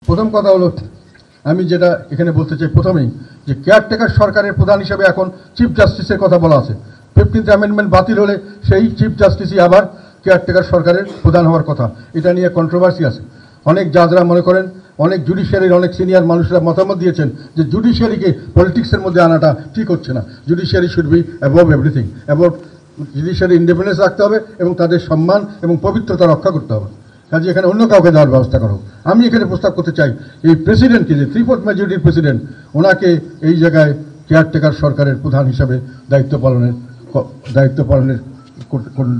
প্রথম কথা হলো, আমি যেটা এখানে বলতে চাই প্রথমেই, যে কেয়ারটেকার সরকারের প্রধান হিসেবে এখন চিফ জাস্টিসের কথা বলা আছে। 15th অ্যামেন্ডমেন্ট বাতিল হলে সেই চিফ জাস্টিসই আবার কেয়ারটেকার সরকারের প্রধান হওয়ার কথা। এটা নিয়ে কন্ট্রোভার্সি আছে। অনেক জাজরা মনে করেন, অনেক জুডিশিয়ারির অনেক সিনিয়র মানুষরা মতামত দিয়েছেন যে জুডিশিয়ারিকে পলিটিক্সের মধ্যে আনাটা ঠিক হচ্ছে না। Judiciary should be above everything, above judiciary independence রাখতে হবে এবং তাদের সম্মান এবং পবিত্রতা রক্ষা করতে হবে। কাজে এখানে অন্য কাউকে দেওয়ার ব্যবস্থা করো। আমি এখানে প্রস্তাব করতে চাই এই প্রেসিডেন্টকে, যে 3/4 মেজরিটির প্রেসিডেন্ট, ওনাকে এই জায়গায় কেয়ারটেকার সরকারের প্রধান হিসাবে দায়িত্ব পালনের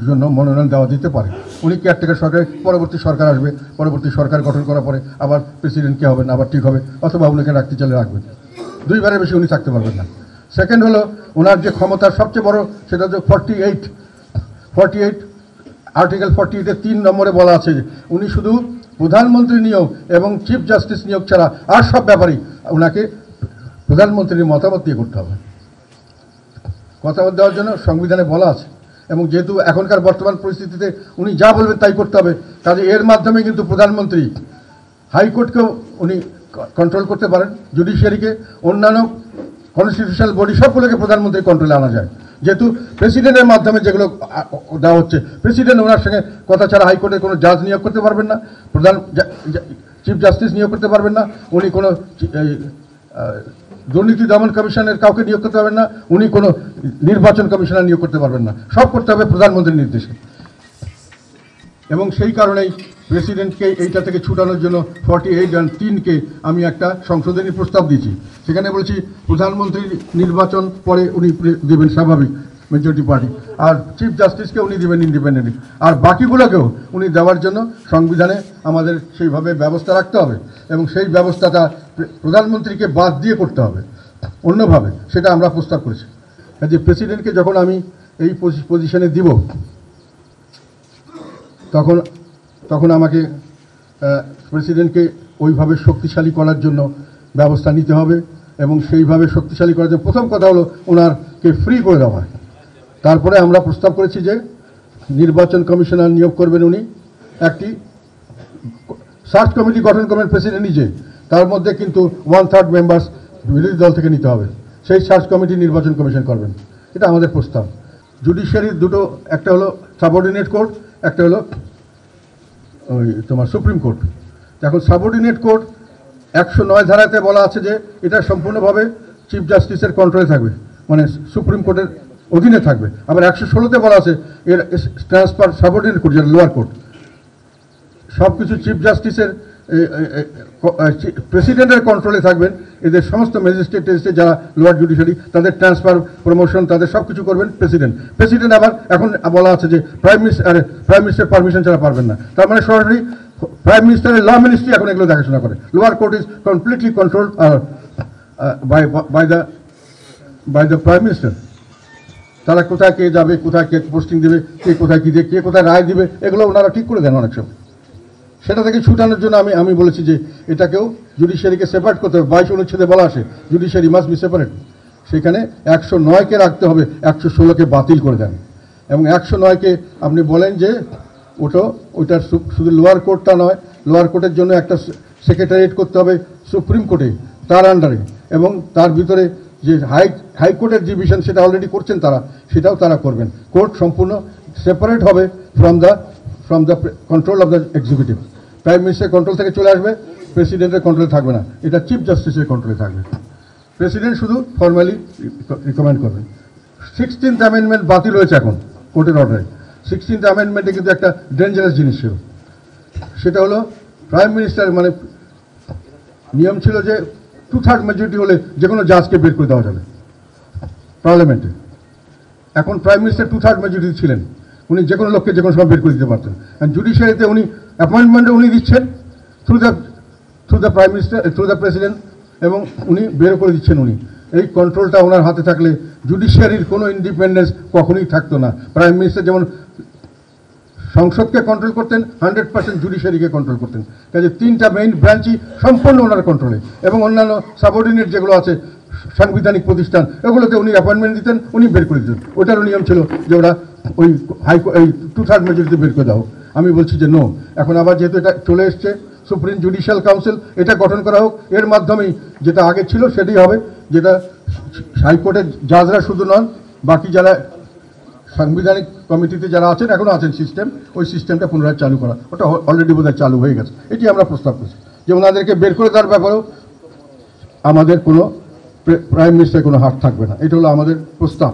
জন্য মনোনয়ন দেওয়া দিতে পারে। উনি কেয়ারটেকার সরকারের পরবর্তী সরকার আসবে, পরবর্তী সরকার গঠন করার পরে আবার প্রেসিডেন্ট কে হবেন আবার ঠিক হবে, অথবা উনাকে রাখতে চাইলে রাখবেন। 2 বারের বেশি উনি থাকতে পারবেন না। সেকেন্ড হলো, ওনার যে ক্ষমতার সবচেয়ে বড় সেটা হচ্ছে 48 আর্টিকেল 48-এর 3 নম্বরে বলা আছে যে উনি শুধু প্রধানমন্ত্রী নিয়োগ এবং চিফ জাস্টিস নিয়োগ ছাড়া আর সব ব্যাপারেই ওনাকে প্রধানমন্ত্রীর মতামত দিয়ে করতে হবে। মতামত দেওয়ার জন্য সংবিধানে বলা আছে, এবং যেহেতু এখনকার বর্তমান পরিস্থিতিতে উনি যা বলবেন তাই করতে হবে, কাজে এর মাধ্যমে কিন্তু প্রধানমন্ত্রী হাইকোর্টকেও উনি কন্ট্রোল করতে পারেন, জুডিশিয়ারিকে, অন্যান্য কনস্টিটিউশনাল বডি সবগুলোকে প্রধানমন্ত্রী কন্ট্রোলে আনা যায়। যেহেতু প্রেসিডেন্টের মাধ্যমে যেগুলো দেওয়া হচ্ছে, প্রেসিডেন্ট ওনার সঙ্গে কথা ছাড়া হাইকোর্টের কোনো জাজ নিয়োগ করতে পারবেন না, চিফ জাস্টিস নিয়োগ করতে পারবেন না, উনি কোনো দুর্নীতি দমন কমিশনের কাউকে নিয়োগ করতে পারবেন না, উনি কোনো নির্বাচন কমিশনার নিয়োগ করতে পারবেন না, সব করতে হবে প্রধানমন্ত্রীর নির্দেশে। এবং সেই কারণেই প্রেসিডেন্টকে এইটা থেকে ছুটানোর জন্য 48(3)কে আমি একটা সংশোধনী প্রস্তাব দিয়েছি। সেখানে বলেছি প্রধানমন্ত্রীর নির্বাচন পরে উনি দেবেন স্বাভাবিক মেজরিটি পার্টি, আর চিফ জাস্টিসকে উনি দেবেন ইন্ডিপেন্ডেন্টলি, আর বাকিগুলোকেও উনি দেওয়ার জন্য সংবিধানে আমাদের সেইভাবে ব্যবস্থা রাখতে হবে, এবং সেই ব্যবস্থাটা প্রধানমন্ত্রীকে বাদ দিয়ে করতে হবে অন্যভাবে, সেটা আমরা প্রস্তাব করেছি। কাজে প্রেসিডেন্টকে যখন আমি এই পজিশনে দিব, তখন আমাকে প্রেসিডেন্টকে ওইভাবে শক্তিশালী করার জন্য ব্যবস্থা নিতে হবে, এবং সেইভাবে শক্তিশালী করার জন্য প্রথম কথা হলো ওনারকে ফ্রি করে দেওয়া হয়। তারপরে আমরা প্রস্তাব করেছি যে নির্বাচন কমিশনার নিয়োগ করবেন উনি, একটি সার্চ কমিটি গঠন করবেন প্রেসিডেন্ট নিজে, তার মধ্যে কিন্তু 1/3 মেম্বার্স বিরোধী দল থেকে নিতে হবে, সেই সার্চ কমিটি নির্বাচন কমিশন করবেন। এটা আমাদের প্রস্তাব। জুডিশিয়ারির দুটো, একটা হলো সাবঅর্ডিনেট কোর্ট, একটা হলো ওই তোমার সুপ্রিম কোর্ট। এখন সাবঅর্ডিনেট কোর্ট 109 ধারাতে বলা আছে যে এটা সম্পূর্ণভাবে চিফ জাস্টিসের কন্ট্রোলে থাকবে, মানে সুপ্রিম কোর্টের অধীনে থাকবে। আবার 116-তে বলা আছে এর ট্রান্সফার সাবঅর্ডিনেট কোর্ট, যেটা লোয়ার কোর্ট, সব কিছু চিফ জাস্টিসের প্রেসিডেন্টের কন্ট্রোলে থাকবেন। এদের সমস্ত ম্যাজিস্ট্রেট যারা লোয়ার জুডিশিয়ারি, তাদের ট্রান্সফার, প্রমোশন, তাদের সব কিছু করবেন প্রেসিডেন্ট। আবার এখন বলা আছে যে প্রাইম মিনিস্টার পারমিশন ছাড়া পারবেন না, তার মানে সরাসরি প্রাইম মিনিস্টারের ল মিনিস্ট্রি এখন এগুলো দেখাশোনা করে। Lower court is completely control by the prime minister. তারা কোথায় কে যাবে, কোথায় কে পোস্টিং দেবে, কে কোথায় কী দেবে, কে কোথায় রায় দিবে, এগুলো ওনারা ঠিক করে দেন অনেক সময়। সেটা থেকে ছুটানোর জন্য আমি বলেছি যে এটাকেও জুডিশিয়ারিকে সেপারেট করতে হবে। 22 অনুচ্ছেদে বলা আছে জুডিশিয়ারি মাস্ট বি সেপারেট। সেখানে 109-কে রাখতে হবে, 116-কে বাতিল করে দেন। এবং 109-কে আপনি বলেন যে ওইটার শুধু লোয়ার কোর্টটা নয়, লোয়ার কোর্টের জন্য একটা সেক্রেটারিয়েট করতে হবে সুপ্রিম কোর্টে, তার আন্ডারে, এবং তার ভিতরে যে হাইকোর্টের ডিভিশন সেটা অলরেডি করছেন তারা, সেটাও তারা করবেন। কোর্ট সম্পূর্ণ সেপারেট হবে from the control of the executive. Prime minister control থেকে চলে আসবে, প্রেসিডেন্টের কন্ট্রোলে থাকবে না, এটা চিফ জাস্টিসের কন্ট্রোলে থাকবে। প্রেসিডেন্ট শুধু ফর্মালি রিকমেন্ড করবেন। 16th অ্যামেন্ডমেন্ট বাতিল হয়েছে এখন কোর্টের অর্ডারে। 16th অ্যামেন্ডমেন্টে কিন্তু একটা ডেঞ্জারাস জিনিস ছিল, সেটা হলো প্রাইম মিনিস্টার, মানে নিয়ম ছিল যে 2/3 মেজরিটি হলে যে কোনো জাজকে বের করে দেওয়া যাবে পার্লামেন্টে। এখন প্রাইম মিনিস্টার 2/3 মেজরিটি ছিলেন, উনি যে কোনো লোককে যে কোনো সময় বের করে দিতে পারতেন। জুডিশিয়ারিতে উনি অ্যাপয়েন্টমেন্টে উনি দিচ্ছেন through the prime minister, through the president, এবং উনি বের করে দিচ্ছেন উনি। এই কন্ট্রোলটা ওনার হাতে থাকলে জুডিশিয়ারির কোনো ইন্ডিপেন্ডেন্স কখনোই থাকতো না। প্রাইম মিনিস্টার যেমন সংসদকে কন্ট্রোল করতেন, 100% জুডিশিয়ারিকে কন্ট্রোল করতেন। কাজে 3টা মেইন ব্রাঞ্চই সম্পূর্ণ ওনার কন্ট্রোলে, এবং অন্যান্য সাবঅর্ডিনেট যেগুলো আছে সাংবিধানিক প্রতিষ্ঠান, ওগুলোতে উনি অ্যাপয়েন্টমেন্ট দিতেন, উনি বের করে দিতেন। ওটারও নিয়ম ছিল যে ওরা ওই 2/3 মেজরিটি বের করে দাও। আমি বলছি যে নো, এখন আবার যেহেতু এটা চলে এসছে সুপ্রিম জুডিশিয়াল কাউন্সিল এটা গঠন করা হোক। এর মাধ্যমেই যেটা আগে ছিল সেটাই হবে, যেটা হাইকোর্টের জাজরা শুধু নন, বাকি যারা সাংবিধানিক কমিটিতে যারা আছেন, এখনও আছেন সিস্টেম, ওই সিস্টেমটা পুনরায় চালু করা। ওটা অলরেডি বোধহয় চালু হয়ে গেছে। এটি আমরা প্রস্তাব করছি যে ওনাদেরকে বের করে দেওয়ার ব্যাপারেও আমাদের কোনো প্রাইম মিনিস্টারের কোনো হাত থাকবে না। এটা হলো আমাদের প্রস্তাব।